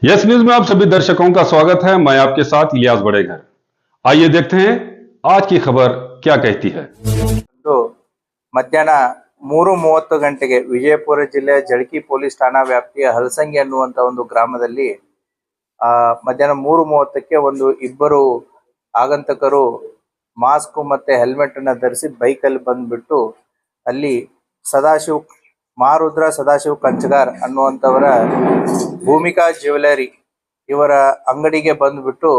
Yes news में आप सभी दर्शकों का स्वागत है। मैं आपके साथ इलियास बड़ेघर। आइए देखते हैं आज की खबर क्या कहती है। ಇಂದು ಮಧ್ಯಾಹ್ನ 3:30 ಗಂಟೆಗೆ ವಿಜಯಪುರ ಜಿಲ್ಲೆಯ ಜಳಕಿ ಪೊಲೀಸ್ ಠಾಣಾ ವ್ಯಾಪ್ತಿಯ ಹಲಸಂಗಿ ಅನ್ನುವಂತ ಒಂದು ಗ್ರಾಮದಲ್ಲಿ ಮಧ್ಯಾಹ್ನ 3:30ಕ್ಕೆ ಒಂದು ಇಬ್ಬರು ಆಗಂತಕರು ಮಾಸ್ಕ್ ಮತ್ತೆ ಹೆಲ್ಮೆಟ್ ಅನ್ನ ಧರಿಸಿ ಬೈಕ್ ಅಲ್ಲಿ ಬಂದ್ಬಿಟ್ಟು ಅಲ್ಲಿ ಸದಾಶಿವ್ ಮಹಾರುದ್ರ ಸದಾಶಿವ್ ಕಂಚಗಾರ್ ಅನ್ನುವಂತವರ ಭೂಮಿಕಾ ಜ್ಯುವೆಲರಿ ಇವರ ಅಂಗಡಿಗೆ ಬಂದ್ಬಿಟ್ಟು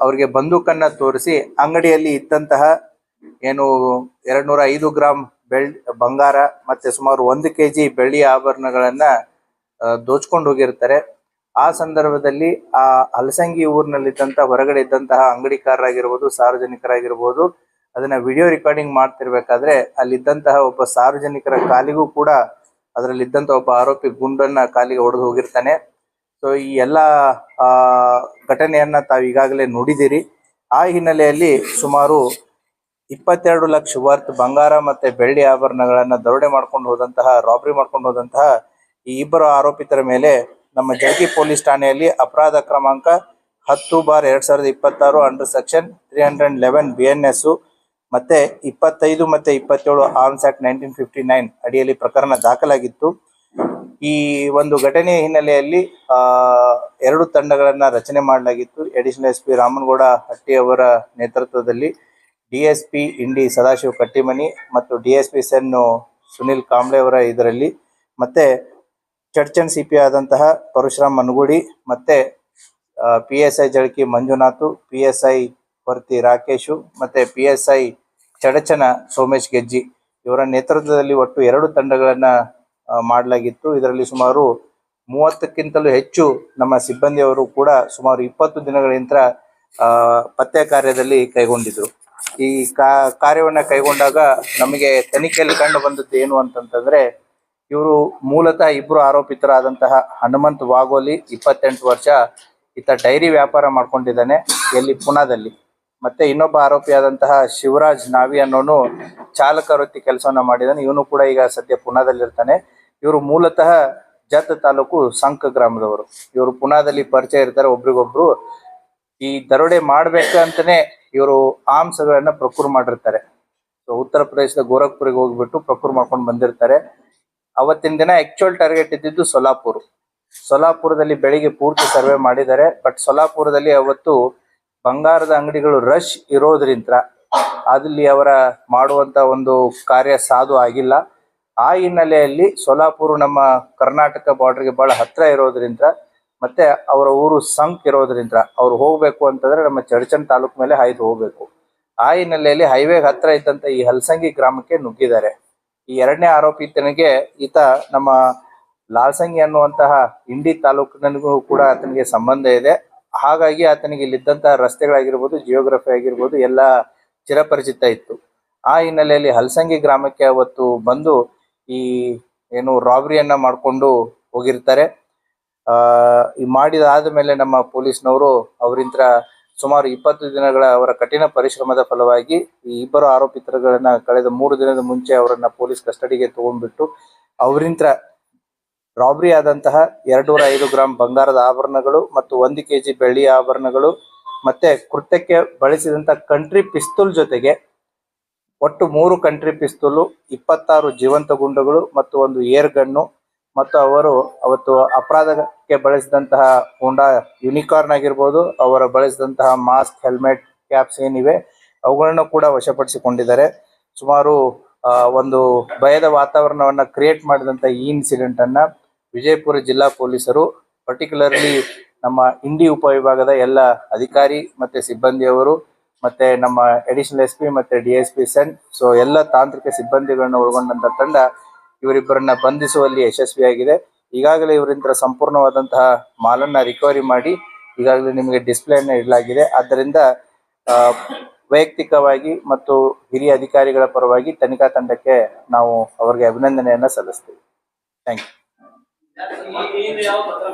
ಅವರಿಗೆ ಬಂದೂಕನ್ನ ತೋರಿಸಿ ಅಂಗಡಿಯಲ್ಲಿ ಇದ್ದಂತಹ ಏನು 205 ಗ್ರಾಂ ಬಂಗಾರ ಮತ್ತೆ ಸುಮಾರು 1 ಕೆಜಿ ಬೆಳ್ಳಿ ಆಭರಣಗಳನ್ನ ದೋಚ್ಕೊಂಡು ಹೋಗಿರ್ತಾರೆ. ಆ ಸಂದರ್ಭದಲ್ಲಿ ಆ ಹಲಸಂಗಿ ಊರಿನಲ್ಲಿದ್ದಂತ ಹೊರಗಡೆ ಇದ್ದಂತಹ ಅಂಗಡಿಕಾರರಾಗಿರ್ಬೋದು ಸಾರ್ವಜನಿಕರಾಗಿರ್ಬೋದು ಅದನ್ನ ವಿಡಿಯೋ ರೆಕಾರ್ಡಿಂಗ್ ಮಾಡ್ತಿರ್ಬೇಕಾದ್ರೆ ಅಲ್ಲಿದ್ದಂತಹ ಒಬ್ಬ ಸಾರ್ವಜನಿಕರ ಕಾಲಿಗೂ ಕೂಡ ಅದರಲ್ಲಿದ್ದಂತ ಒಬ್ಬ ಆರೋಪಿ ಗುಂಡನ್ನ ಕಾಲಿಗೆ ಹೊಡೆದು ಹೋಗಿರ್ತಾನೆ. ಸೊ ಈ ಎಲ್ಲ ಘಟನೆಯನ್ನ ತಾವು ಈಗಾಗಲೇ ನೋಡಿದಿರಿ. ಆ ಹಿನ್ನೆಲೆಯಲ್ಲಿ ಸುಮಾರು 22 ಲಕ್ಷ ವರ್ತ್ ಬಂಗಾರ ಮತ್ತೆ ಬೆಳ್ಳಿ ಆಭರಣಗಳನ್ನ ದರೋಡೆ ಮಾಡ್ಕೊಂಡು ಹೋದಂತಹ ರಾಬರಿ ಮಾಡ್ಕೊಂಡು ಹೋದಂತಹ ಈ ಇಬ್ಬರು ಆರೋಪಿತರ ಮೇಲೆ ನಮ್ಮ ಜಳಕಿ ಪೊಲೀಸ್ ಠಾಣೆಯಲ್ಲಿ ಅಪರಾಧ ಕ್ರಮಾಂಕ 10/2026 ಅಂಡರ್ ಸೆಕ್ಷನ್ 311 BNS ಮತ್ತೆ 25 ಮತ್ತೆ 27 ಆರ್ಮ್ಸ್ ಆಕ್ಟ್ 1959 ಅಡಿಯಲ್ಲಿ ಪ್ರಕರಣ ದಾಖಲಾಗಿತ್ತು. ಈ ಒಂದು ಘಟನೆಯ ಹಿನ್ನೆಲೆಯಲ್ಲಿ 2 ತಂಡಗಳನ್ನ ರಚನೆ ಮಾಡಲಾಗಿತ್ತು. ಅಡಿಷನಲ್ SP ರಾಮನಗೌಡ ಹಟ್ಟಿ ಅವರ ನೇತೃತ್ವದಲ್ಲಿ DSP ಇಂಡಿ ಸದಾಶಿವ ಕಟ್ಟಿಮನಿ ಮತ್ತು DSP ಸೆನ್ ಸುನಿಲ್ ಕಾಂಬ್ಳೆ ಅವರ ಇದರಲ್ಲಿ ಮತ್ತೆ ಚರ್ಚನ್ CP ಆದಂತಹ ಪರಶುರಾಮ್ ಮನಗುಡಿ ಮತ್ತೆ PSI ಜಳಕಿ ಮಂಜುನಾಥ್, PSI ವರ್ತಿ ರಾಕೇಶು ಮತ್ತೆ PSI ಚಡಚನ ಸೋಮೇಶ್ ಗೆಜ್ಜಿ ಇವರ ನೇತೃತ್ವದಲ್ಲಿ ಒಟ್ಟು 2 ತಂಡಗಳನ್ನ ಮಾಡಲಾಗಿತ್ತು. ಇದರಲ್ಲಿ ಸುಮಾರು 30ಕ್ಕಿಂತಲೂ ಹೆಚ್ಚು ನಮ್ಮ ಸಿಬ್ಬಂದಿಯವರು ಕೂಡ ಸುಮಾರು 20 ದಿನಗಳಿಂದ ಪತ್ತೆ ಕಾರ್ಯದಲ್ಲಿ ಕೈಗೊಂಡಿದ್ರು. ಈ ಕಾರ್ಯವನ್ನ ಕೈಗೊಂಡಾಗ ನಮಗೆ ತನಿಖೆಯಲ್ಲಿ ಕಂಡು ಬಂದದ್ದು ಏನು ಅಂತಂತಂದ್ರೆ ಇವರು ಮೂಲತಃ ಇಬ್ರು ಆರೋಪಿತರಾದಂತಹ ಹನುಮಂತ್ ವಾಗೋಲಿ 28 ವರ್ಷ, ಈತ ಡೈರಿ ವ್ಯಾಪಾರ ಮಾಡ್ಕೊಂಡಿದ್ದಾನೆ ಎಲ್ಲಿ ಪುನಾದಲ್ಲಿ. ಮತ್ತೆ ಇನ್ನೊಬ್ಬ ಆರೋಪಿಯಾದಂತಹ ಶಿವರಾಜ್ ನಾವಿ ಅನ್ನೋನು ಚಾಲಕ ವೃತ್ತಿ ಕೆಲಸವನ್ನ ಮಾಡಿದಾನೆ. ಇವನು ಕೂಡ ಈಗ ಸದ್ಯ ಪುನಾದಲ್ಲಿರ್ತಾನೆ. ಇವರು ಮೂಲತಃ ಜತ್ ತಾಲೂಕು ಸಂಕ ಗ್ರಾಮದವರು. ಇವರು ಪುನಾದಲ್ಲಿ ಪರಿಚಯ ಇರ್ತಾರೆ ಒಬ್ರಿಗೊಬ್ರು. ಈ ದರೋಡೆ ಮಾಡ್ಬೇಕಂತಾನೆ ಇವರು ಆರ್ಮ್ಸ್ಗಳನ್ನ ಪ್ರೊಕ್ಯೂರ್ ಮಾಡಿರ್ತಾರೆ. ಉತ್ತರ ಪ್ರದೇಶದ ಗೋರಖ್ಪುರಿಗೆ ಹೋಗ್ಬಿಟ್ಟು ಪ್ರೊಕ್ಯೂರ್ ಮಾಡ್ಕೊಂಡು ಬಂದಿರ್ತಾರೆ. ಅವತ್ತಿನ ದಿನ ಆಕ್ಚುಯಲ್ ಟಾರ್ಗೆಟ್ ಇದ್ದಿದ್ದು ಸೊಲಾಪುರದಲ್ಲಿ ಬೆಳಿಗ್ಗೆ ಪೂರ್ತಿ ಸರ್ವೆ ಮಾಡಿದ್ದಾರೆ. ಬಟ್ ಸೊಲಾಪುರದಲ್ಲಿ ಅವತ್ತು ಬಂಗಾರದ ಅಂಗಡಿಗಳು ರಶ್ ಇರೋದ್ರಿಂದ ಅಲ್ಲಿ ಅವರ ಮಾಡುವಂತ ಒಂದು ಕಾರ್ಯ ಸಾಧು ಆಗಿಲ್ಲ. ಆ ಹಿನ್ನೆಲೆಯಲ್ಲಿ ಸೊಲಾಪುರ ನಮ್ಮ ಕರ್ನಾಟಕ ಬಾರ್ಡರ್ಗೆ ಬಹಳ ಹತ್ರ ಇರೋದ್ರಿಂದ ಮತ್ತೆ ಅವರ ಊರು ಸಂಕ್ ಇರೋದ್ರಿಂದ ಅವ್ರು ಹೋಗ್ಬೇಕು ಅಂತಂದ್ರೆ ನಮ್ಮ ಚಡಚನ್ ತಾಲೂಕ್ ಮೇಲೆ ಹಾಯ್ದು ಹೋಗ್ಬೇಕು. ಆ ಹಿನ್ನೆಲೆಯಲ್ಲಿ ಹೈವೇ ಹತ್ರ ಇದ್ದಂತ ಈ ಹಲಸಂಗಿ ಗ್ರಾಮಕ್ಕೆ ನುಗ್ಗಿದ್ದಾರೆ. ಈ 2ನೇ ಆರೋಪಿತನಿಗೆ ಈತ ನಮ್ಮ ಲಾಲ್ಸಂಗಿ ಅನ್ನುವಂತಹ ಇಂಡಿ ತಾಲೂಕಿನಲ್ಲಿಗೂ ಕೂಡ ಆತನಿಗೆ ಸಂಬಂಧ ಇದೆ. ಹಾಗಾಗಿ ಆತನಿಗೆ ಇಲ್ಲಿದ್ದಂತಹ ರಸ್ತೆಗಳಾಗಿರ್ಬೋದು, ಜಿಯೋಗ್ರಫಿ ಆಗಿರ್ಬೋದು ಎಲ್ಲ ಚಿರಪರಿಚಿತ ಇತ್ತು. ಆ ಹಿನ್ನೆಲೆಯಲ್ಲಿ ಹಲಸಂಗಿ ಗ್ರಾಮಕ್ಕೆ ಅವತ್ತು ಬಂದು ಈ ಏನು ರಾಬರಿಯನ್ನ ಮಾಡ್ಕೊಂಡು ಹೋಗಿರ್ತಾರೆ. ಈ ಮಾಡಿದಾದ ಮೇಲೆ ನಮ್ಮ ಪೊಲೀಸ್ನವರು ಅವರಿಂದ ಸುಮಾರು 20 ದಿನಗಳ ಅವರ ಕಠಿಣ ಪರಿಶ್ರಮದ ಫಲವಾಗಿ ಈ ಇಬ್ಬರು ಆರೋಪಿತರುಗಳನ್ನ ಕಳೆದ 3 ದಿನದ ಮುಂಚೆ ಅವರನ್ನ ಪೊಲೀಸ್ ಕಸ್ಟಡಿಗೆ ತಗೊಂಡ್ಬಿಟ್ಟು ಅವರಿಂದ ರಾಬರಿ ಆದಂತಹ 205 ಗ್ರಾಂ ಬಂಗಾರದ ಆಭರಣಗಳು ಮತ್ತು 1 ಕೆಜಿ ಬೆಳ್ಳಿ ಆಭರಣಗಳು ಮತ್ತೆ ಕೃತ್ಯಕ್ಕೆ ಬಳಸಿದಂತ ಕಂಟ್ರಿ ಪಿಸ್ತೂಲ್ ಜೊತೆಗೆ ಒಟ್ಟು 3 ಕಂಟ್ರಿ ಪಿಸ್ತೂಲು, 26 ಜೀವಂತ ಗುಂಡುಗಳು ಮತ್ತು ಒಂದು ಏರ್ ಗನ್ನು ಮತ್ತು ಅವರು ಅವತ್ತು ಅಪರಾಧಕ್ಕೆ ಬಳಸಿದಂತಹ ಹೋಂಡಾ ಯೂನಿಕಾರ್ನ್ ಆಗಿರ್ಬೋದು, ಅವರ ಬಳಸಿದಂತಹ ಮಾಸ್ಕ್, ಹೆಲ್ಮೆಟ್, ಕ್ಯಾಪ್ಸ್ ಏನಿವೆ ಅವುಗಳನ್ನು ಕೂಡ ವಶಪಡಿಸಿಕೊಂಡಿದ್ದಾರೆ. ಸುಮಾರು ಒಂದು ಭಯದ ವಾತಾವರಣವನ್ನ ಕ್ರಿಯೇಟ್ ಮಾಡಿದಂತ ಈ ಇನ್ಸಿಡೆಂಟ್ ಅನ್ನ ವಿಜಯಪುರ ಜಿಲ್ಲಾ ಪೊಲೀಸರು ಪರ್ಟಿಕ್ಯುಲರ್ಲಿ ನಮ್ಮ ಇಂಡಿ ಉಪವಿಭಾಗದ ಎಲ್ಲ ಅಧಿಕಾರಿ ಮತ್ತೆ ಸಿಬ್ಬಂದಿಯವರು ಮತ್ತೆ ನಮ್ಮ ಅಡಿಷನಲ್ SP ಮತ್ತೆ DSP ಸೆನ್ ಎಲ್ಲ ತಾಂತ್ರಿಕ ಸಿಬ್ಬಂದಿಗಳನ್ನ ಒಳಗೊಂಡಂತ ತಂಡ ಇವರಿಬ್ಬರನ್ನ ಬಂಧಿಸುವಲ್ಲಿ ಯಶಸ್ವಿಯಾಗಿದೆ. ಈಗಾಗಲೇ ಇವರಿಂದ ಸಂಪೂರ್ಣವಾದಂತಹ ಮಾಲನ್ನ ರಿಕವರಿ ಮಾಡಿ ಈಗಾಗಲೇ ನಿಮಗೆ ಡಿಸ್ಪ್ಲೇನ ಇಡಲಾಗಿದೆ. ಆದ್ದರಿಂದ ವೈಯಕ್ತಿಕವಾಗಿ ಮತ್ತು ಹಿರಿಯ ಅಧಿಕಾರಿಗಳ ಪರವಾಗಿ ತನಿಖಾ ತಂಡಕ್ಕೆ ನಾವು ಅವರಿಗೆ ಅಭಿನಂದನೆಯನ್ನ ಸಲ್ಲಿಸ್ತೀವಿ. Thank you.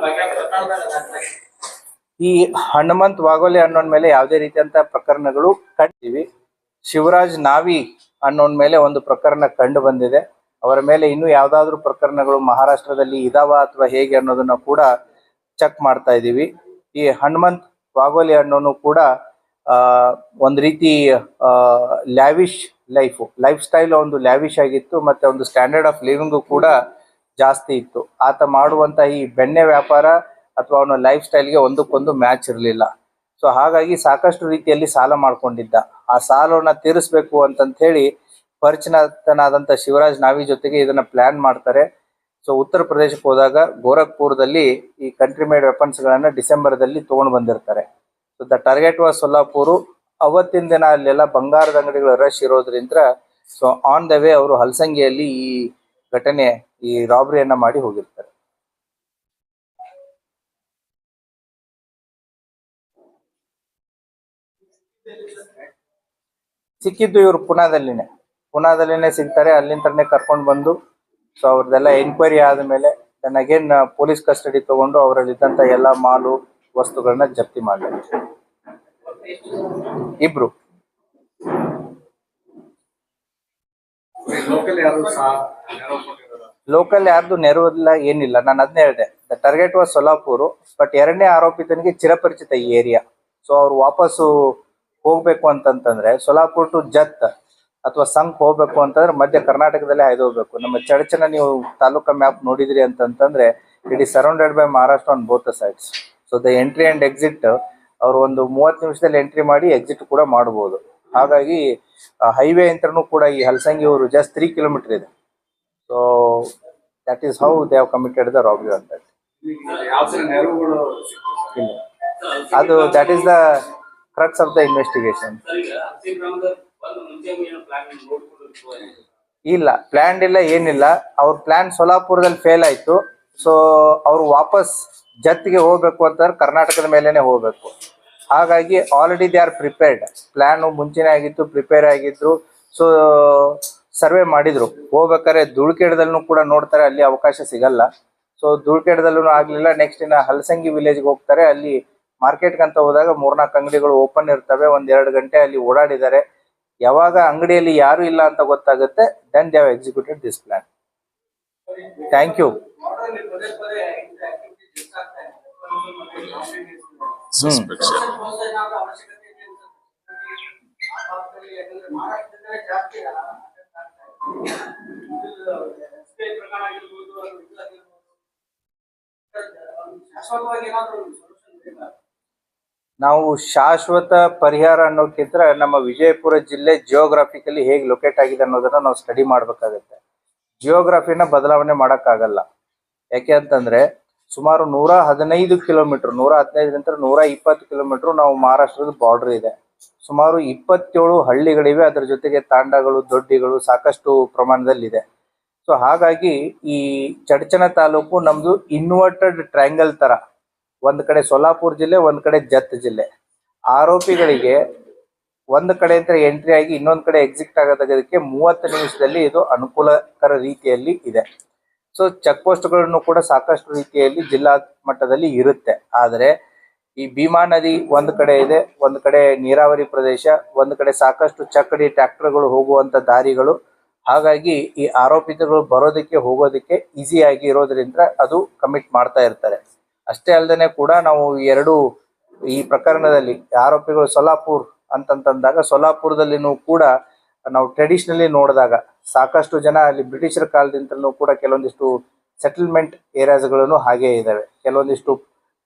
ಈ ಹನುಮಂತ್ ವಾಗೋಲೆ ಅನ್ನೋನ್ ಮೇಲೆ ಯಾವುದೇ ರೀತಿಯಂತ ಪ್ರಕರಣಗಳು ಕಂಡಿವಿ. ಶಿವರಾಜ್ ನಾವಿ ಅನ್ನೋನ್ ಮೇಲೆ ಒಂದು ಪ್ರಕರಣ ಕಂಡು ಬಂದಿದೆ. ಅವರ ಮೇಲೆ ಇನ್ನೂ ಯಾವ್ದಾದ್ರು ಪ್ರಕರಣಗಳು ಮಹಾರಾಷ್ಟ್ರದಲ್ಲಿ ಇದಾವ ಅಥವಾ ಹೇಗೆ ಅನ್ನೋದನ್ನ ಕೂಡ ಚೆಕ್ ಮಾಡ್ತಾ ಇದ್ದೀವಿ. ಈ ಹನುಮಂತ್ ವಾಗೋಲಿ ಅನ್ನೋನು ಕೂಡ ಒಂದು ರೀತಿ ಲ್ಯಾವಿಶ್ ಲೈಫ್ ಸ್ಟೈಲ್ ಒಂದು ಲ್ಯಾವಿಶ್ ಆಗಿತ್ತು, ಮತ್ತೆ ಒಂದು ಸ್ಟ್ಯಾಂಡರ್ಡ್ ಆಫ್ ಲಿವಿಂಗು ಕೂಡ ಜಾಸ್ತಿ ಇತ್ತು. ಆತ ಮಾಡುವಂತ ಈ ಬೆಣ್ಣೆ ವ್ಯಾಪಾರ ಅಥವಾ ಅವನ ಲೈಫ್ ಸ್ಟೈಲ್ಗೆ ಒಂದಕ್ಕೊಂದು ಮ್ಯಾಚ್ ಇರಲಿಲ್ಲ. ಸೊ ಹಾಗಾಗಿ ಸಾಕಷ್ಟು ರೀತಿಯಲ್ಲಿ ಸಾಲ ಮಾಡ್ಕೊಂಡಿದ್ದ. ಆ ಸಾಲವನ್ನ ತೀರಿಸ್ಬೇಕು ಅಂತಂತ ಹೇಳಿ ಪರಿಚಿತನಾದಂಥ ಶಿವರಾಜ್ ನಾವಿ ಜೊತೆಗೆ ಇದನ್ನ ಪ್ಲಾನ್ ಮಾಡ್ತಾರೆ. ಸೊ ಉತ್ತರ ಪ್ರದೇಶಕ್ಕೆ ಹೋದಾಗ ಗೋರಖ್ಪುರದಲ್ಲಿ ಈ ಕಂಟ್ರಿ ಮೇಡ್ ವೆಪನ್ಸ್ ಗಳನ್ನ ಡಿಸೆಂಬರ್ದಲ್ಲಿ ತಗೊಂಡು ಬಂದಿರ್ತಾರೆ. So the target was Solapur. ಅವತ್ತಿನ ದಿನ ಅಲ್ಲೆಲ್ಲ ಬಂಗಾರದ ಅಂಗಡಿಗಳ ರಶ್ ಇರೋದ್ರಿಂದ ಸೊ ಆನ್ ದ ವೇ ಅವರು ಹಲಸಂಗಿಯಲ್ಲಿ ಈ ಘಟನೆ, ಈ ರಾಬರಿಯನ್ನ ಮಾಡಿ ಹೋಗಿರ್ತಾರೆ. ಸಿಕ್ಕಿದ್ದು ಇವರು ಪುನಾದಲ್ಲಿನೇ ಸಿಗ್ತಾರೆ. ಅಲ್ಲಿಂದನೇ ಕರ್ಕೊಂಡು ಬಂದು ಸೊ ಅವ್ರದ್ದೆಲ್ಲ ಎನ್ಕ್ವೈರಿ ಆದಮೇಲೆ ದೆನ್ ಅಗೇನ್ ಪೊಲೀಸ್ ಕಸ್ಟಡಿ ತಗೊಂಡು ಅವರಲ್ಲಿದ್ದಂಥ ಎಲ್ಲ ಮಾಲು ವಸ್ತುಗಳನ್ನ ಜಪ್ತಿ ಮಾಡಲಾಗಿದೆ. ಇಬ್ರು ಲೋಕಲ್ ಯಾರ್ದು ನೆರವಿಲ್ಲ, ಏನಿಲ್ಲ. ನಾನು ಅದನ್ನೇ ಹೇಳಿದೆ, the target was Solapur. But ಎರಡನೇ ಆರೋಪಿತನಿಗೆ ಚಿರಪರಿಚಿತ ಈ ಏರಿಯಾ. ಸೊ ಅವ್ರು ವಾಪಸ್ಸು ಹೋಗ್ಬೇಕು ಅಂತಂತಂದ್ರೆ ಸೊಲ್ಲಾಪುರ್ ಟು ಜತ್ ಅಥವಾ ಸಂಕ್ ಹೋಗ್ಬೇಕು ಅಂತಂದ್ರೆ ಮಧ್ಯ ಕರ್ನಾಟಕದಲ್ಲೇ ಹಾಯ್ದು ಹೋಗ್ಬೇಕು. ನಮ್ಮ ಚರ್ಚನ ನೀವು ತಾಲೂಕಾ ಮ್ಯಾಪ್ ನೋಡಿದ್ರಿ ಅಂತಂತಂದ್ರೆ it is surrounded by Maharashtra on both sides. So the entry and exit ಅವರು ಒಂದು 30 ನಿಮಿಷದಲ್ಲಿ ಎಂಟ್ರಿ ಮಾಡಿ ಎಕ್ಸಿಟ್ ಕೂಡ ಮಾಡಬಹುದು. ಹಾಗಾಗಿ ಹೈವೇ ಅಂತನೂ ಕೂಡ ಈ ಹಲಸಂಗಿ ಊರು ಜಸ್ಟ್ 3 ಕಿಲೋಮೀಟರ್ ಇದೆ. So that is how they have committed the robbery ಅಂತ. ಅದು that is the crux of the investigation. ಇಲ್ಲ, ಪ್ಲಾನ್ ಇಲ್ಲ, ಏನಿಲ್ಲ. ಅವ್ರ ಪ್ಲಾನ್ ಸೊಲ್ಲಾಪುರದಲ್ಲಿ ಫೇಲ್ ಆಯ್ತು. ಸೊ ಅವ್ರು ವಾಪಸ್ ಜತ್ಗೆ ಹೋಗ್ಬೇಕು ಅಂತಂದ್ರೆ ಕರ್ನಾಟಕದ ಮೇಲೆನೆ ಹೋಗ್ಬೇಕು. ಹಾಗಾಗಿ already they are prepared. Plan ಮುಂಚೆನೇ ಆಗಿತ್ತು, ಪ್ರಿಪೇರ್ ಆಗಿದ್ರು. ಸೊ ಸರ್ವೆ ಮಾಡಿದ್ರು. ಹೋಗ್ಬೇಕಾದ್ರೆ ಧೂಳ್ಖೇಡದಲ್ಲೂ ಕೂಡ ನೋಡ್ತಾರೆ, ಅಲ್ಲಿ ಅವಕಾಶ ಸಿಗಲ್ಲ. ಸೊ ಧೂಳ್ಖೇಡದಲ್ಲೂ ಆಗ್ಲಿಲ್ಲ. ನೆಕ್ಸ್ಟ್ ಇನ್ನ ಹಲಸಂಗಿ ವಿಲೇಜ್ಗೆ ಹೋಗ್ತಾರೆ. ಅಲ್ಲಿ ಮಾರ್ಕೆಟ್ಗೆ ಅಂತ ಹೋದಾಗ 3-4 ಅಂಗಡಿಗಳು ಓಪನ್ ಇರ್ತವೆ. 1-2 ಗಂಟೆ ಅಲ್ಲಿ ಓಡಾಡಿದ್ದಾರೆ. ಯಾವಾಗ ಅಂಗಡಿಯಲ್ಲಿ ಯಾರು ಇಲ್ಲ ಅಂತ ಗೊತ್ತಾಗುತ್ತೆ, then they have executed this plan. Thank you. ನಾವು ಶಾಶ್ವತ ಪರಿಹಾರ ಅನ್ನೋಕ್ಕಿಂತ ನಮ್ಮ ವಿಜಯಪುರ ಜಿಲ್ಲೆ ಜಿಯೋಗ್ರಾಫಿಕಲಿ ಹೇಗೆ ಲೊಕೇಟ್ ಆಗಿದೆ ಅನ್ನೋದನ್ನ ನಾವು ಸ್ಟಡಿ ಮಾಡ್ಬೇಕಾಗತ್ತೆ. ಜಿಯೋಗ್ರಫಿನ ಬದಲಾವಣೆ ಮಾಡೋಕ್ಕಾಗಲ್ಲ. ಯಾಕೆ ಅಂತಂದ್ರೆ ಸುಮಾರು 115 ಕಿಲೋಮೀಟರ್, 115ರಿಂದ 120 ಕಿಲೋಮೀಟರ್ ನಾವು ಮಹಾರಾಷ್ಟ್ರದ ಬಾರ್ಡರ್ ಇದೆ. ಸುಮಾರು 27 ಹಳ್ಳಿಗಳಿವೆ. ಅದರ ಜೊತೆಗೆ ತಾಂಡಗಳು, ದೊಡ್ಡಿಗಳು ಸಾಕಷ್ಟು ಪ್ರಮಾಣದಲ್ಲಿದೆ. ಸೊ ಹಾಗಾಗಿ ಈ ಚಡಚಣ ತಾಲೂಕು ನಮ್ದು ಇನ್ವರ್ಟೆಡ್ ಟ್ರಯಾಂಗಲ್ ತರ, ಒಂದ್ ಕಡೆ ಸೊಲ್ಲಾಪುರ್ ಜಿಲ್ಲೆ, ಒಂದ್ ಕಡೆ ಜತ್ ಜಿಲ್ಲೆ. ಆರೋಪಿಗಳಿಗೆ ಒಂದ್ ಕಡೆ ಅಂತ ಎಂಟ್ರಿ ಆಗಿ ಇನ್ನೊಂದ್ ಕಡೆ ಎಕ್ಸಿಟ್ ಆಗೋದಕ್ಕೆ 30 ನಿಮಿಷದಲ್ಲಿ ಇದು ಅನುಕೂಲಕರ ರೀತಿಯಲ್ಲಿ ಇದೆ. ಸೊ ಚೆಕ್ ಪೋಸ್ಟ್ಗಳನ್ನು ಕೂಡ ಸಾಕಷ್ಟು ರೀತಿಯಲ್ಲಿ ಜಿಲ್ಲಾ ಮಟ್ಟದಲ್ಲಿ ಇರುತ್ತೆ. ಆದರೆ ಈ ಭೀಮಾ ನದಿ ಒಂದ್ ಕಡೆ ಇದೆ, ಒಂದ್ ಕಡೆ ನೀರಾವರಿ ಪ್ರದೇಶ, ಒಂದ್ ಕಡೆ ಸಾಕಷ್ಟು ಚಕ್ಕಡಿ ಟ್ರ್ಯಾಕ್ಟರ್ಗಳು ಹೋಗುವಂತ ದಾರಿಗಳು. ಹಾಗಾಗಿ ಈ ಆರೋಪಿತಗಳು ಬರೋದಕ್ಕೆ ಹೋಗೋದಕ್ಕೆ ಈಸಿಯಾಗಿ ಇರೋದ್ರಿಂದ ಅದು ಕಮಿಟ್ ಮಾಡ್ತಾ ಇರ್ತಾರೆ. ಅಷ್ಟೇ ಅಲ್ಲದೆ ಕೂಡ ನಾವು ಈ ಪ್ರಕರಣದಲ್ಲಿ ಆರೋಪಿಗಳು ಸೊಲ್ಲಾಪುರ್ ಅಂತಂದಾಗ ಸೊಲ್ಲಾಪುರದಲ್ಲಿನೂ ಕೂಡ ನಾವು ಟ್ರೆಡಿಷನಲಿ ನೋಡಿದಾಗ ಸಾಕಷ್ಟು ಜನ ಅಲ್ಲಿ ಬ್ರಿಟಿಷರ ಕಾಲದಿಂದಲೂ ಕೂಡ ಕೆಲವೊಂದಿಷ್ಟು ಸೆಟಲ್ಮೆಂಟ್ ಏರಿಯಾಸ್ಗಳನ್ನು ಹಾಗೇ ಇದಾವೆ. ಕೆಲವೊಂದಿಷ್ಟು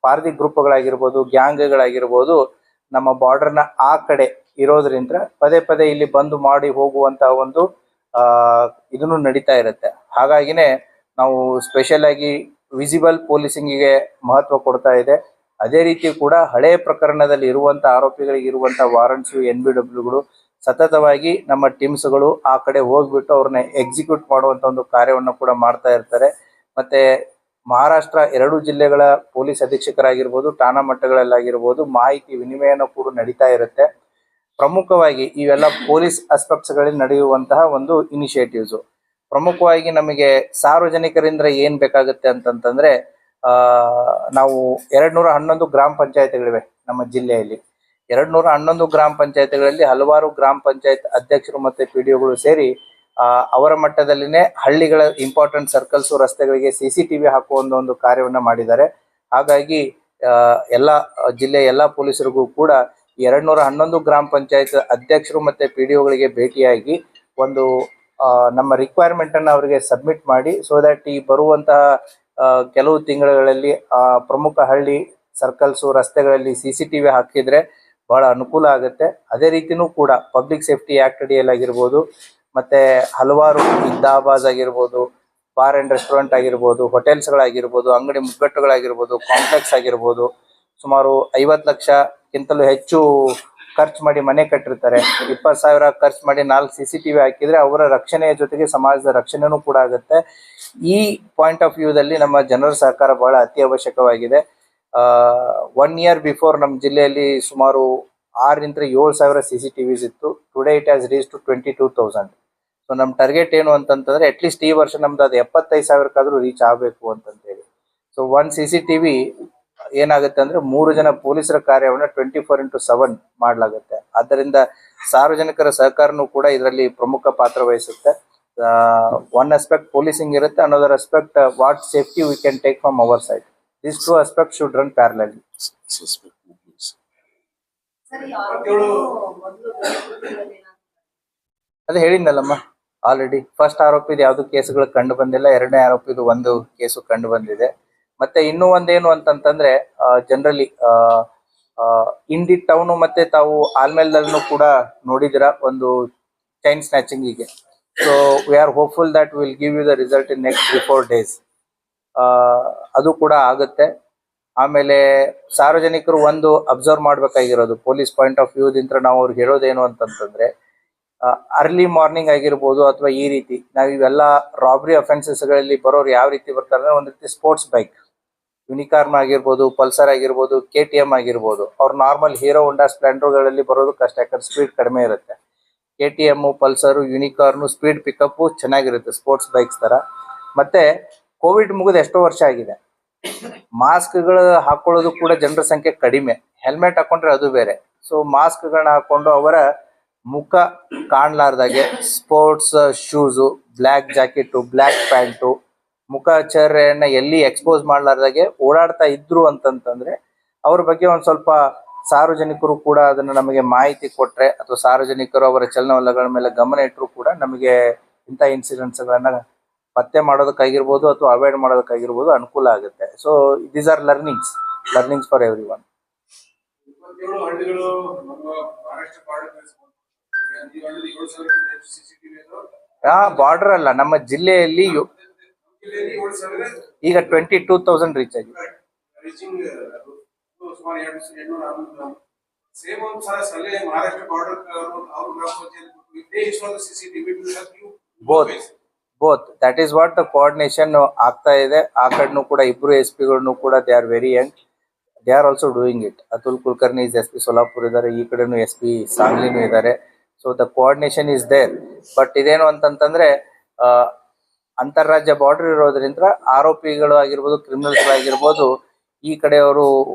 ಪಾರ್ದಿ ಗ್ರೂಪ್ಗಳಾಗಿರ್ಬೋದು, ಗ್ಯಾಂಗ್ಗಳಾಗಿರ್ಬೋದು ನಮ್ಮ ಬಾರ್ಡರ್ನ ಆ ಕಡೆ ಇರೋದ್ರಿಂದ ಪದೇ ಪದೇ ಇಲ್ಲಿ ಬಂದು ಮಾಡಿ ಹೋಗುವಂತಹ ಒಂದು ಇದನ್ನು ನಡೀತಾ ಇರುತ್ತೆ. ಹಾಗಾಗಿನೇ ನಾವು ಸ್ಪೆಷಲ್ ಆಗಿ ವಿಸಿಬಲ್ ಪೊಲೀಸಿಂಗಿಗೆ ಮಹತ್ವ ಕೊಡ್ತಾ ಇದೆ. ಅದೇ ರೀತಿ ಕೂಡ ಹಳೆಯ ಪ್ರಕರಣದಲ್ಲಿ ಇರುವಂತ ಆರೋಪಿಗಳಿಗೆ ಇರುವಂತಹ ವಾರಂಟ್ಸ್, NBWಗಳು ಸತತವಾಗಿ ನಮ್ಮ ಟೀಮ್ಸ್ಗಳು ಆ ಕಡೆ ಹೋಗ್ಬಿಟ್ಟು ಅವ್ರನ್ನ ಎಕ್ಸಿಕ್ಯೂಟ್ ಮಾಡುವಂತ ಒಂದು ಕಾರ್ಯವನ್ನು ಕೂಡ ಮಾಡ್ತಾ ಇರ್ತಾರೆ. ಮತ್ತೆ ಮಹಾರಾಷ್ಟ್ರ 2 ಜಿಲ್ಲೆಗಳ ಪೊಲೀಸ್ ಅಧೀಕ್ಷಕರಾಗಿರ್ಬೋದು, ಠಾಣಾ ಮಟ್ಟಗಳಲ್ಲಾಗಿರ್ಬೋದು ಮಾಹಿತಿ ವಿನಿಮಯನೂ ಕೂಡ ನಡೀತಾ ಇರುತ್ತೆ. ಪ್ರಮುಖವಾಗಿ ಇವೆಲ್ಲ ಪೊಲೀಸ್ ಆಸ್ಪೆಕ್ಟ್ಸ್ಗಳಲ್ಲಿ ನಡೆಯುವಂತಹ ಒಂದು ಇನಿಷಿಯೇಟಿವ್ಸ್. ಪ್ರಮುಖವಾಗಿ ನಮಗೆ ಸಾರ್ವಜನಿಕರಿಂದ ಏನ್ ಬೇಕಾಗುತ್ತೆ ಅಂತಂತಂದ್ರೆ ನಾವು 211 ಗ್ರಾಮ ಪಂಚಾಯತ್ಗಳಿವೆ ನಮ್ಮ ಜಿಲ್ಲೆಯಲ್ಲಿ. 211 ಗ್ರಾಮ ಪಂಚಾಯತ್ಗಳಲ್ಲಿ ಹಲವಾರು ಗ್ರಾಮ ಪಂಚಾಯತ್ ಅಧ್ಯಕ್ಷರು ಮತ್ತೆ PDOಗಳು ಸೇರಿ ಅವರ ಮಟ್ಟದಲ್ಲಿನೇ ಹಳ್ಳಿಗಳ ಇಂಪಾರ್ಟೆಂಟ್ ಸರ್ಕಲ್ಸ್, ರಸ್ತೆಗಳಿಗೆ CCTV ಹಾಕುವ ಒಂದು ಕಾರ್ಯವನ್ನ ಮಾಡಿದ್ದಾರೆ. ಹಾಗಾಗಿ ಎಲ್ಲ ಜಿಲ್ಲೆಯ ಎಲ್ಲ ಪೊಲೀಸರಿಗೂ ಕೂಡ 211 ಗ್ರಾಮ ಪಂಚಾಯತ್ ಅಧ್ಯಕ್ಷರು ಮತ್ತೆ PDOಗಳಿಗೆ ಭೇಟಿಯಾಗಿ ಒಂದು ನಮ್ಮ ರಿಕ್ವೈರ್ಮೆಂಟ್ ಅನ್ನು ಅವರಿಗೆ ಸಬ್ಮಿಟ್ ಮಾಡಿ, ಸೊ ದಟ್ ಈ ಬರುವಂತಹ ಕೆಲವು ತಿಂಗಳುಗಳಲ್ಲಿ ಪ್ರಮುಖ ಹಳ್ಳಿ ಸರ್ಕಲ್ಸು ರಸ್ತೆಗಳಲ್ಲಿ CCTV ಹಾಕಿದ್ರೆ ಬಹಳ ಅನುಕೂಲ ಆಗುತ್ತೆ. ಅದೇ ರೀತಿನೂ ಕೂಡ ಪಬ್ಲಿಕ್ ಸೇಫ್ಟಿ ಆಕ್ಟ್ ಅಡಿಯಲ್ಲಿ ಆಗಿರ್ಬೋದು, ಮತ್ತೆ ಹಲವಾರು ದಾಬಾಸ್ ಆಗಿರ್ಬೋದು, ಬಾರ್ ಅಂಡ್ ರೆಸ್ಟೋರೆಂಟ್ ಆಗಿರ್ಬೋದು, ಹೋಟೆಲ್ಸ್ಗಳಾಗಿರ್ಬೋದು, ಅಂಗಡಿ ಮುಗ್ಗಟ್ಟುಗಳಾಗಿರ್ಬೋದು, ಕಾಂಪ್ಲೆಕ್ಸ್ ಆಗಿರ್ಬೋದು, ಸುಮಾರು 50 ಲಕ್ಷಕ್ಕಿಂತಲೂ ಹೆಚ್ಚು ಖರ್ಚು ಮಾಡಿ ಮನೆ ಕಟ್ಟಿರ್ತಾರೆ. 20,000 ಖರ್ಚು ಮಾಡಿ 4 CCTV ಹಾಕಿದ್ರೆ ಅವರ ರಕ್ಷಣೆಯ ಜೊತೆಗೆ ಸಮಾಜದ ರಕ್ಷಣೆನೂ ಕೂಡ ಆಗುತ್ತೆ. ಈ ಪಾಯಿಂಟ್ ಆಫ್ ವ್ಯೂದಲ್ಲಿ ನಮ್ಮ ಜನರ ಸಹಕಾರ ಬಹಳ ಅತಿ ಅವಶ್ಯಕವಾಗಿದೆ. 1 ಇಯರ್ ಬಿಫೋರ್ ನಮ್ಮ ಜಿಲ್ಲೆಯಲ್ಲಿ ಸುಮಾರು 6,000 ರಿಂದ 7,000 CCTVs ಇತ್ತು. Today it has reach to 22,000. So ನಮ್ಮ ಟಾರ್ಗೆಟ್ ಏನು ಅಂತಂತಂದ್ರೆ ಅಟ್ಲೀಸ್ಟ್ ಈ ವರ್ಷ ನಮ್ದು ಅದು 75,000ಕ್ಕಾದ್ರೂ ರೀಚ್ ಆಗಬೇಕು ಅಂತಂತೇಳಿ. ಸೊ 1 CCTV ಏನಾಗುತ್ತೆ ಅಂದ್ರೆ 3 ಜನ ಪೊಲೀಸರ ಕಾರ್ಯವನ್ನು 24x7 ಮಾಡಲಾಗುತ್ತೆ. ಆದ್ದರಿಂದ ಸಾರ್ವಜನಿಕರ ಸಹಕಾರನೂ ಕೂಡ ಇದರಲ್ಲಿ ಪ್ರಮುಖ ಪಾತ್ರ ವಹಿಸುತ್ತೆ. ಒನ್ ಆಸ್ಪೆಕ್ಟ್ ಪೊಲೀಸಿಂಗ್ ಇರುತ್ತೆ, another aspect what safety we can take from our side. These two aspects should run parallelly. ಅದೇ ಹೇಳಿದ್ನಲ್ಲಮ್ಮ ಆಲ್ರೆಡಿ, ಫಸ್ಟ್ ಆರೋಪಿದು ಯಾವ್ದು ಕೇಸುಗಳು ಕಂಡು ಬಂದಿಲ್ಲ, 2ನೇ ಆರೋಪಿದು ಒಂದು ಕೇಸು ಕಂಡು ಬಂದಿದೆ. ಮತ್ತೆ ಇನ್ನೂ ಒಂದೇನು ಅಂತಂತಂದ್ರೆ ಜನರಲಿ ಇಂಡಿ ಟೌನ್ ಮತ್ತೆ ತಾವು ಆಲ್ಮೇಲ್ದಲ್ಲೂ ಕೂಡ ನೋಡಿದಿರ ಒಂದು ಚೈನ್ ಸ್ನ್ಯಾಚಿಂಗಿಗೆ. So we are hopeful that will give you the result in next 3-4 days. ಅದು ಕೂಡ ಆಗುತ್ತೆ. ಆಮೇಲೆ ಸಾರ್ವಜನಿಕರು ಒಂದು ಅಬ್ಸರ್ವ್ ಮಾಡ್ಬೇಕಾಗಿರೋದು ಪೊಲೀಸ್ ಪಾಯಿಂಟ್ ಆಫ್ ವ್ಯೂದಿಂದ ನಾವು ಅವ್ರಿಗೆ ಹೇಳೋದೇನು ಅಂತಂತಂದ್ರೆ, ಅರ್ಲಿ ಮಾರ್ನಿಂಗ್ ಆಗಿರ್ಬೋದು ಅಥವಾ ಈ ರೀತಿ ನಾವು ಇವೆಲ್ಲ ರಾಬ್ರಿ ಅಫೆನ್ಸಸ್ಗಳಲ್ಲಿ ಬರೋರು ಯಾವ ರೀತಿ ಬರ್ತಾರೆ, ಒಂದ್ ರೀತಿ ಸ್ಪೋರ್ಟ್ಸ್ ಬೈಕ್ ಯುನಿಕಾರ್ನ್ ಆಗಿರ್ಬೋದು, ಪಲ್ಸರ್ ಆಗಿರ್ಬೋದು, KTM ಆಗಿರ್ಬೋದು, ಅವ್ರು ನಾರ್ಮಲ್ ಹೀರೋ ಹೋಂಡಾ ಸ್ಪ್ಲೆಂಡರ್ಗಳಲ್ಲಿ ಬರೋದು ಕಷ್ಟ, ಯಾಕಂದ್ರೆ ಸ್ಪೀಡ್ ಕಡಿಮೆ ಇರುತ್ತೆ. KTM, ಪಲ್ಸರು, ಯುನಿಕಾರ್ನು ಸ್ಪೀಡ್ ಪಿಕಪ್ ಚೆನ್ನಾಗಿರುತ್ತೆ ಸ್ಪೋರ್ಟ್ಸ್ ಬೈಕ್ಸ್ ತರ. ಮತ್ತೆ ಕೋವಿಡ್ ಮುಗಿದು ಎಷ್ಟೋ ವರ್ಷ ಆಗಿದೆ, ಮಾಸ್ಕ್ಗಳು ಹಾಕೊಳ್ಳೋದು ಕೂಡ ಜನರ ಸಂಖ್ಯೆ ಕಡಿಮೆ. ಹೆಲ್ಮೆಟ್ ಹಾಕೊಂಡ್ರೆ ಅದು ಬೇರೆ. ಸೊ ಮಾಸ್ಕ್ಗಳನ್ನ ಹಾಕೊಂಡು ಅವರ ಮುಖ ಕಾಣ್ಲಾರ್ದಾಗೆ sports shoes, black jacket, black pant, ಮುಖಚರ್ಯೆಯನ್ನ ಎಲ್ಲಿ ಎಕ್ಸ್ಪೋಸ್ ಮಾಡ್ಲಾರ್ದಾಗೆ ಓಡಾಡ್ತಾ ಇದ್ರು ಅಂತಂತಂದ್ರೆ ಅವ್ರ ಬಗ್ಗೆ ಒಂದ್ ಸ್ವಲ್ಪ ಸಾರ್ವಜನಿಕರು ಕೂಡ ಅದನ್ನ ನಮಗೆ ಮಾಹಿತಿ ಕೊಟ್ರೆ, ಅಥವಾ ಸಾರ್ವಜನಿಕರು ಅವರ ಚಲನವಲನಗಳ ಮೇಲೆ ಗಮನ ಇಟ್ಟರು ಕೂಡ ನಮಗೆ ಇಂಥ ಇನ್ಸಿಡೆಂಟ್ಸ್ ಗಳನ್ನ ಪತ್ತೆ ಮಾಡೋದಕ್ಕಾಗಿರ್ಬೋದು ಅಥವಾ ಅವಾಯ್ಡ್ ಮಾಡೋದಕ್ಕಾಗಿರ್ಬೋದು ಅನುಕೂಲ ಆಗುತ್ತೆ. So these are learnings for every one. Border ಅಲ್ಲ, ನಮ್ಮ ಜಿಲ್ಲೆಯಲ್ಲಿ ಈಗ 22,000 ರೀಚ್ ಆಗಿದೆ. Both that is what the coordination ಆಗ್ತಾ ಇದೆ. ಆ ಕಡೆನೂ ಕೂಡ ಇಬ್ರು SP ಕೂಡ they are very young, they are also doing it. Atul Kulkarni is SP Solapur ಇದ್ದಾರೆ, ಈ ಕಡೆನೂ SP ಸಾಂಗ್ಲಿನೂ ಇದ್ದಾರೆ. So the coordination is there. But ಇದೇನು ಅಂತಂತಂದ್ರೆ ಅಂತಾರಾಜ್ಯ ಬಾರ್ಡರ್ ಇರೋದ್ರಿಂದ ಆರೋಪಿಗಳು ಆಗಿರ್ಬೋದು, ಕ್ರಿಮಿನಲ್ಸ್ ಆಗಿರ್ಬೋದು, ಈ ಕಡೆಯವರು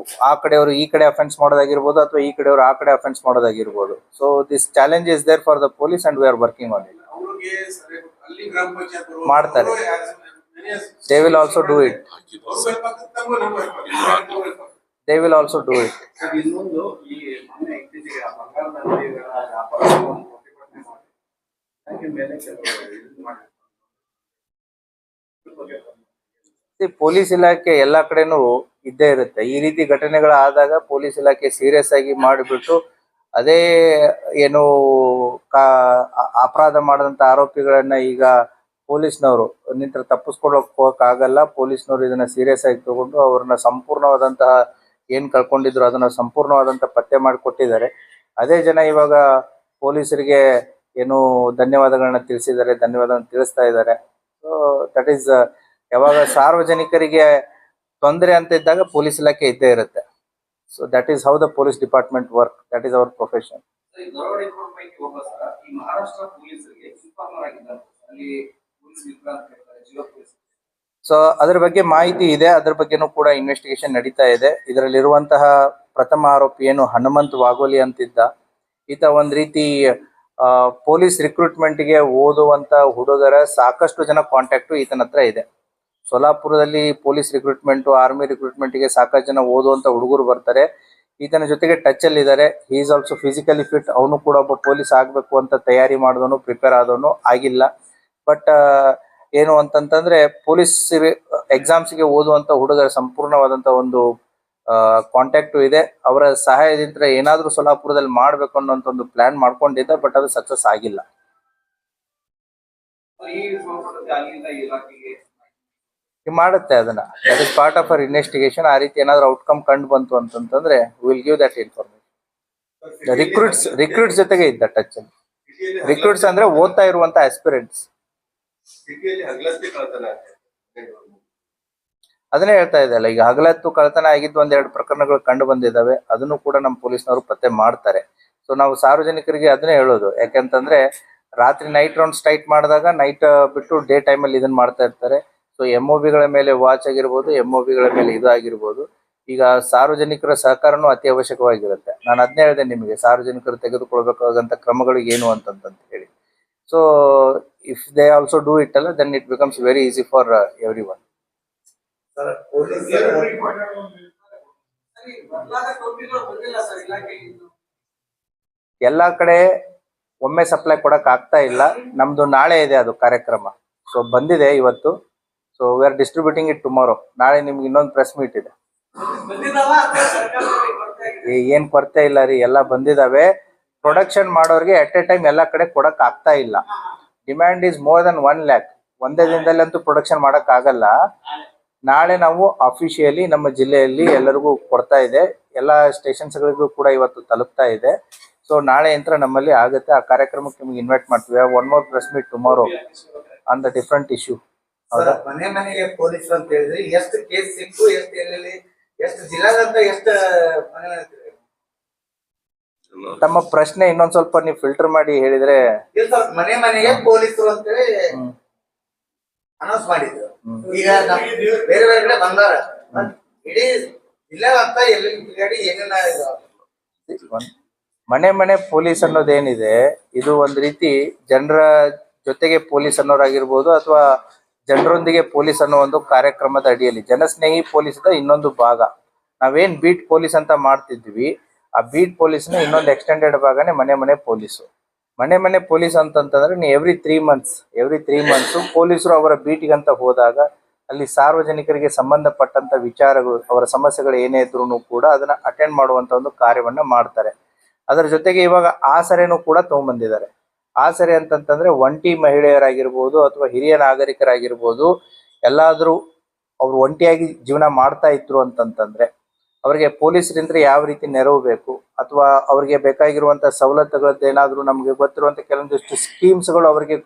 ಆ ಕಡೆಯವರು ಈ ಕಡೆ ಅಫೆನ್ಸ್ ಮಾಡೋದಾಗಿರ್ಬೋದು, ಅಥವಾ ಈ ಕಡೆಯವರು ಆ ಕಡೆ ಅಫೆನ್ಸ್ ಮಾಡೋದಾಗಿರ್ಬೋದು. So this challenge is there for the police and we are working on it. ಮಾಡ್ತಾರೆ, they will also do it. They will also do it. Police ಇಲಾಖೆ ಎಲ್ಲಾ ಕಡೆನೂ ಇದ್ದೇ ಇರುತ್ತೆ. ಈ ರೀತಿ ಘಟನೆಗಳಾದಾಗ ಪೊಲೀಸ್ ಇಲಾಖೆ ಸೀರಿಯಸ್ ಆಗಿ ಮಾಡಿಬಿಟ್ಟು ಅದೇ ಏನು ಅಪರಾಧ ಮಾಡಿದಂತ ಆರೋಪಿಗಳನ್ನ ಈಗ ಪೊಲೀಸ್ನವರು ನಿಂತರ ತಪ್ಪಿಸ್ಕೊಳಕ್ ಹೋಗಕ್ಕಾಗಲ್ಲ. ಪೊಲೀಸ್ನವರು ಇದನ್ನ ಸೀರಿಯಸ್ ಆಗಿ ತಗೊಂಡು ಅವ್ರನ್ನ ಸಂಪೂರ್ಣವಾದಂತಹ ಏನ್ ಕಳ್ಕೊಂಡಿದ್ರು ಅದನ್ನ ಸಂಪೂರ್ಣವಾದಂತ ಪತ್ತೆ ಮಾಡಿಕೊಟ್ಟಿದ್ದಾರೆ. ಅದೇ ಜನ ಇವಾಗ ಪೊಲೀಸರಿಗೆ ಏನು ಧನ್ಯವಾದಗಳನ್ನ ತಿಳಿಸಿದ್ದಾರೆ, ಧನ್ಯವಾದಗಳನ್ನ ತಿಳಿಸ್ತಾ ಇದ್ದಾರೆ. ಸೊ ದಟ್ ಈಸ್ ಯಾವಾಗ ಸಾರ್ವಜನಿಕರಿಗೆ ತೊಂದರೆ ಅಂತ ಇದ್ದಾಗ ಪೊಲೀಸ್ ಇಲಾಖೆ ಇದ್ದೇ ಇರುತ್ತೆ. So that is how the police department work, that is our profession. So ಅದ್ರ ಬಗ್ಗೆ ಮಾಹಿತಿ ಇದೆ, ಅದ್ರ ಬಗ್ಗೆನೂ ಕೂಡ ಇನ್ವೆಸ್ಟಿಗೇಷನ್ ನಡೀತಾ ಇದೆ. ಇದರಲ್ಲಿರುವಂತಹ ಪ್ರಥಮ ಆರೋಪಿ ಏನು ಹನುಮಂತ್ ವಾಗೋಲಿ ಅಂತಿದ್ದ, ಈತ ಒಂದ್ ರೀತಿ ಪೊಲೀಸ್ ರಿಕ್ರೂಟ್ಮೆಂಟ್ಗೆ ಓದುವಂತ ಹುಡುಗರ ಸಾಕಷ್ಟು ಜನ ಕಾಂಟ್ಯಾಕ್ಟ್ ಈತನ ಹತ್ರ ಇದೆ. ಸೊಲ್ಲಾಪುರದಲ್ಲಿ ಪೊಲೀಸ್ ರಿಕ್ರೂಟ್ಮೆಂಟ್, ಆರ್ಮಿ ರಿಕ್ರೂಟ್ಮೆಂಟ್ಗೆ ಸಾಕಷ್ಟು ಜನ ಓದುವಂತ ಹುಡುಗರು ಬರ್ತಾರೆ. ಈತನ ಜೊತೆಗೆ ಟಚ್ ಅಲ್ಲಿ ಇದ್ದಾರೆ. He is also physically fit. ಅವನು ಕೂಡ ಒಬ್ಬ ಪೊಲೀಸ್ ಆಗ್ಬೇಕು ಅಂತ ತಯಾರಿ ಮಾಡಿದವನು, ಪ್ರಿಪೇರ್ ಆದವನು ಆಗಿಲ್ಲ. ಬಟ್ ಏನು ಅಂತಂತಂದ್ರೆ ಪೊಲೀಸ್ ಎಕ್ಸಾಮ್ಸ್ಗೆ ಓದುವಂತ ಹುಡುಗರ ಸಂಪೂರ್ಣವಾದಂತ ಒಂದು ಕಾಂಟ್ಯಾಕ್ಟ್ ಇದೆ. ಅವರ ಸಹಾಯದಿಂದ ಏನಾದ್ರೂ ಸೊಲ್ಲಾಪುರದಲ್ಲಿ ಮಾಡ್ಬೇಕು ಅನ್ನೋಂತ ಒಂದು ಪ್ಲಾನ್ ಮಾಡ್ಕೊಂಡಿದ್ದ, ಬಟ್ ಅದು ಸಕ್ಸಸ್ ಆಗಿಲ್ಲ. ಮಾಡುತ್ತೆ ಅದನ್ನ. That is part of our investigation. ಆ ರೀತಿ ಏನಾದ್ರು ಔಟ್ಕಮ್ ಕಂಡು ಬಂತು ಅಂತಂತಂದ್ರೆ will give that information. Recruits ಜೊತೆಗೆ ಇದ್ದ ಟಚ್ ಅಲ್ಲಿ. ರಿಕ್ರೂಟ್ಸ್ ಅಂದ್ರೆ ಓದ್ತಾ ಇರುವಂತ ಆಸ್ಪಿರೆಂಟ್ಸ್. ಅದನ್ನೇ ಹೇಳ್ತಾ ಇದ್ದಲ್ಲ, ಈಗ ಹಗಲತ್ತು ಕಳ್ತನ ಆಗಿದ್ದು ಒಂದೆರಡು ಪ್ರಕರಣಗಳು ಕಂಡು ಬಂದಿದ್ದಾವೆ. ಅದನ್ನು ಕೂಡ ನಮ್ಮ ಪೊಲೀಸ್ನವರು ಪತ್ತೆ ಮಾಡ್ತಾರೆ. ಸೊ ನಾವು ಸಾರ್ವಜನಿಕರಿಗೆ ಅದನ್ನೇ ಹೇಳೋದು. ಯಾಕೆಂತಂದ್ರೆ ರಾತ್ರಿ ನೈಟ್ ರೌಂಡ್ಸ್ ಟೈಟ್ ಮಾಡಿದಾಗ ನೈಟ್ ಬಿಟ್ಟು ಡೇ ಟೈಮಲ್ಲಿ ಇದನ್ನ ಮಾಡ್ತಾ ಇರ್ತಾರೆ. ಸೊ MOBಗಳ ಮೇಲೆ ವಾಚ್ ಆಗಿರ್ಬೋದು, MOBಗಳ ಮೇಲೆ ಇದು ಆಗಿರ್ಬೋದು. ಈಗ ಸಾರ್ವಜನಿಕರ ಸಹಕಾರನೂ ಅತಿ ಅವಶ್ಯಕವಾಗಿರುತ್ತೆ. ನಾನು ಅದನ್ನೇ ಹೇಳಿದೆ ನಿಮಗೆ, ಸಾರ್ವಜನಿಕರು ತೆಗೆದುಕೊಳ್ಬೇಕಾದಂತ ಕ್ರಮಗಳು ಏನು ಅಂತಂತ ಹೇಳಿ. So if they also do it ಅಲ್ಲ, then it becomes very easy for every one. ಎಲ್ಲಾ ಕಡೆ ಒಮ್ಮೆ ಸಪ್ಲೈ ಕೊಡಕ್ ಆಗ್ತಾ ಇಲ್ಲ. ನಮ್ದು ನಾಳೆ ಇದೆ ಅದು ಕಾರ್ಯಕ್ರಮ. ಸೊ ಬಂದಿದೆ ಇವತ್ತು. So we R distributing it tomorrow. ನಾಳೆ ನಿಮ್ಗೆ ಇನ್ನೊಂದು ಪ್ರೆಸ್ ಮೀಟ್ ಇದೆ. ಏನ್ ಕೊರತೆ ಇಲ್ಲ ರೀ, ಎಲ್ಲ ಬಂದಿದಾವೆ. ಪ್ರೊಡಕ್ಷನ್ ಮಾಡೋರಿಗೆ ಅಟ್ ಎ ಟೈಮ್ ಎಲ್ಲಾ ಕಡೆ ಕೊಡಕ್ ಆಗ್ತಾ ಇಲ್ಲ. Demand is more than 1 lakh. ಒಂದೇ ದಿನದಲ್ಲಿ ಅಂತೂ ಪ್ರೊಡಕ್ಷನ್ ಮಾಡಕ್ ಆಗಲ್ಲ. ನಾಳೆ ನಾವು ಅಫಿಷಿಯಲಿ ನಮ್ಮ ಜಿಲ್ಲೆಯಲ್ಲಿ ಎಲ್ಲರಿಗೂ ಕೊಡ್ತಾ ಇದೆ. ಎಲ್ಲಾ ಸ್ಟೇಷನ್ಸ್ಗಳಿಗೂ ಕೂಡ ಇವತ್ತು ತಲುಪ್ತಾ ಇದೆ. ಸೊ ನಾಳೆ ಯಂತ್ರ ನಮ್ಮಲ್ಲಿ ಆಗುತ್ತೆ. ಆ ಕಾರ್ಯಕ್ರಮಕ್ಕೆ ನಿಮ್ಗೆ ಇನ್ವೈಟ್ ಮಾಡ್ತೀವಿ. One more press meet tomorrow on the different issue. ಮನೆ ಮನೆಗೆ ಪೊಲೀಸ್ ಅಂತ ಹೇಳಿದ್ರೆ ಎಷ್ಟು ಕೇಸ್ ಸಿಕ್ಕು, ಎಷ್ಟು ಎಲ್ಲೆಲ್ಲಿ, ಎಷ್ಟು ಜಿಲ್ಲಾದಂತ ಎಷ್ಟು ತಮ್ಮ ಪ್ರಶ್ನೆ ಇನ್ನೊಂದ್ ಸ್ವಲ್ಪ ನೀವು ಫಿಲ್ಟರ್ ಮಾಡಿ ಹೇಳಿದ್ರೆ. ಮನೆ ಮನೆಗೆ ಪೊಲೀಸರು ಅಂತೇಳಿ ಅನೌನ್ಸ್ ಮಾಡಿದ್ರು. ಈಗ ಬೇರೆ ಬೇರೆ ಕಡೆ ಬಂದಾರ. ಇಡೀ ಜಿಲ್ಲಾ ಅಂತ ಎಲ್ಲಿ ಏನೇನ ಮನೆ ಪೊಲೀಸ್ ಅನ್ನೋದೇನಿದೆ, ಇದು ಒಂದ್ ರೀತಿ ಜನರ ಜೊತೆಗೆ ಪೊಲೀಸ್ ಅನ್ನೋರಾಗಿರ್ಬೋದು, ಅಥವಾ ಜನರೊಂದಿಗೆ ಪೊಲೀಸ್ ಅನ್ನೋ ಒಂದು ಕಾರ್ಯಕ್ರಮದ ಅಡಿಯಲ್ಲಿ ಜನಸ್ನೇಹಿ ಪೊಲೀಸ್ ಇನ್ನೊಂದು ಭಾಗ. ನಾವೇನ್ ಬೀಟ್ ಪೊಲೀಸ್ ಅಂತ ಮಾಡ್ತಿದ್ವಿ, ಆ ಬೀಟ್ ಪೊಲೀಸ್ನ ಇನ್ನೊಂದು ಎಕ್ಸ್ಟೆಂಡೆಡ್ ಭಾಗನೇ ಮನೆ ಪೊಲೀಸು. ಮನೆ ಪೊಲೀಸ್ ಅಂತಂತಂದ್ರೆ ನೀವು ಎವ್ರಿ 3 months ಪೊಲೀಸರು ಅವರ ಬೀಟಿಗಂತ ಹೋದಾಗ ಅಲ್ಲಿ ಸಾರ್ವಜನಿಕರಿಗೆ ಸಂಬಂಧಪಟ್ಟಂತ ವಿಚಾರಗಳು, ಅವರ ಸಮಸ್ಯೆಗಳು ಏನೇ ಇದ್ರೂ ಕೂಡ ಅದನ್ನ ಅಟೆಂಡ್ ಮಾಡುವಂತ ಒಂದು ಕಾರ್ಯವನ್ನ ಮಾಡ್ತಾರೆ. ಅದರ ಜೊತೆಗೆ ಇವಾಗ ಆಸರೆನೂ ಕೂಡ ತಗೊಂಡ್ಬಂದಿದ್ದಾರೆ. ಆಸರೆ ಅಂತಂತಂದ್ರೆ ಒಂಟಿ ಮಹಿಳೆಯರಾಗಿರ್ಬೋದು ಅಥವಾ ಹಿರಿಯ ನಾಗರಿಕರಾಗಿರ್ಬೋದು, ಎಲ್ಲಾದ್ರೂ ಅವ್ರು ಒಂಟಿಯಾಗಿ ಜೀವನ ಮಾಡ್ತಾ ಇದ್ರು ಅಂತಂತಂದ್ರೆ ಅವರಿಗೆ ಪೊಲೀಸರಿಂದ ಯಾವ ರೀತಿ ನೆರವು ಬೇಕು, ಅಥವಾ ಅವರಿಗೆ ಬೇಕಾಗಿರುವಂತ ಸವಲತ್ತುಗಳದ್ದು ಏನಾದ್ರು ನಮ್ಗೆ ಗೊತ್ತಿರುವಂತ ಕೆಲವೊಂದಿಷ್ಟು ಸ್ಕೀಮ್ಸ್ಗಳು ಅವರಿಗೆ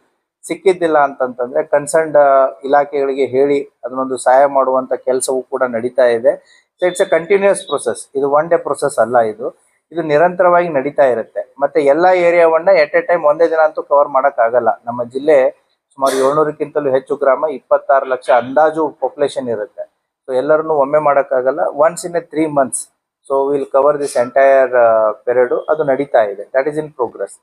ಸಿಕ್ಕಿದ್ದಿಲ್ಲ ಅಂತಂತಂದ್ರೆ ಕನ್ಸರ್ನ್ಡ್ ಇಲಾಖೆಗಳಿಗೆ ಹೇಳಿ ಅದನ್ನೊಂದು ಸಹಾಯ ಮಾಡುವಂತ ಕೆಲಸವೂ ಕೂಡ ನಡೀತಾ ಇದೆ. So it's a continuous process. ಇದು 1 day ಪ್ರೊಸೆಸ್ ಅಲ್ಲ, ಇದು ನಿರಂತರವಾಗಿ ನಡೀತಾ ಇರುತ್ತೆ. ಮತ್ತೆ ಎಲ್ಲಾ ಏರಿಯಾವನ್ನ ಎಟ್ ಎ ಟೈಮ್ ಒಂದೇ ದಿನ ಅಂತೂ ಕವರ್ ಮಾಡಕ್ ಆಗಲ್ಲ. ನಮ್ಮ ಜಿಲ್ಲೆ ಸುಮಾರು 700ಕ್ಕಿಂತಲೂ ಹೆಚ್ಚು ಗ್ರಾಮ, 26 ಲಕ್ಷ ಅಂದಾಜು ಪಾಪ್ಯುಲೇಷನ್ ಇರುತ್ತೆ. ಸೊ ಎಲ್ಲರನ್ನು ಒಮ್ಮೆ ಮಾಡಕ್ಕಾಗಲ್ಲ. Once in 3 months. So will cover this entire period. ಅದು ನಡೀತಾ ಇದೆ. That is in progress.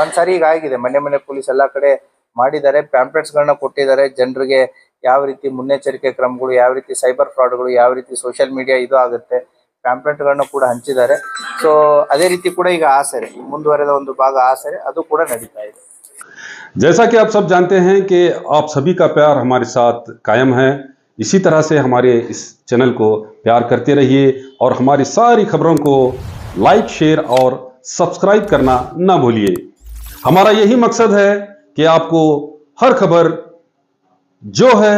ಒಂದ್ಸಾರಿ ಈಗ ಆಗಿದೆ, ಮನೆ ಪೊಲೀಸ್ ಎಲ್ಲಾ ಕಡೆ ಮಾಡಿದ್ದಾರೆ. ಪ್ಯಾಂಪ್ಲೆಟ್ಸ್ ಗಳನ್ನ ಕೊಟ್ಟಿದ್ದಾರೆ ಜನರಿಗೆ, ಯಾವ ರೀತಿ ಮುನ್ನೆಚ್ಚರಿಕೆ ಕ್ರಮಗಳು, ಯಾವ ರೀತಿ ಸೈಬರ್ ಫ್ರಾಡ್ಗಳು, ಯಾವ ರೀತಿ ಸೋಷಿಯಲ್ ಮೀಡಿಯಾ ಇದು ಆಗುತ್ತೆ, ಪ್ಯಾಂಪ್ಲೆಟ್ ಗಳನ್ನ ಕೂಡ ಹಂಚಿದ್ದಾರೆ. ಸೊ ಅದೇ ರೀತಿ ಕೂಡ ಈಗ ಆಸರೆ ಮುಂದುವರೆದ ಒಂದು ಭಾಗ ಆಸರೆ ಅದು ಕೂಡ ನಡೀತಾ ಇದೆ. जैसा कि आप सब जानते हैं कि आप सभी का प्यार हमारे साथ कायम है। इसी तरह से हमारे इस चैनल को प्यार करते रहिए और हमारी सारी खबरों को लाइक, शेयर और सब्सक्राइब करना ना भूलिए। हमारा यही मकसद है कि आपको हर खबर जो है,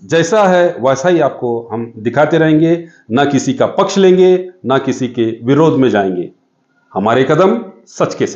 जैसा है वैसा ही आपको हम दिखाते रहेंगे। ना किसी का पक्ष लेंगे, ना किसी के विरोध में जाएंगे। हमारे कदम सच के साथ।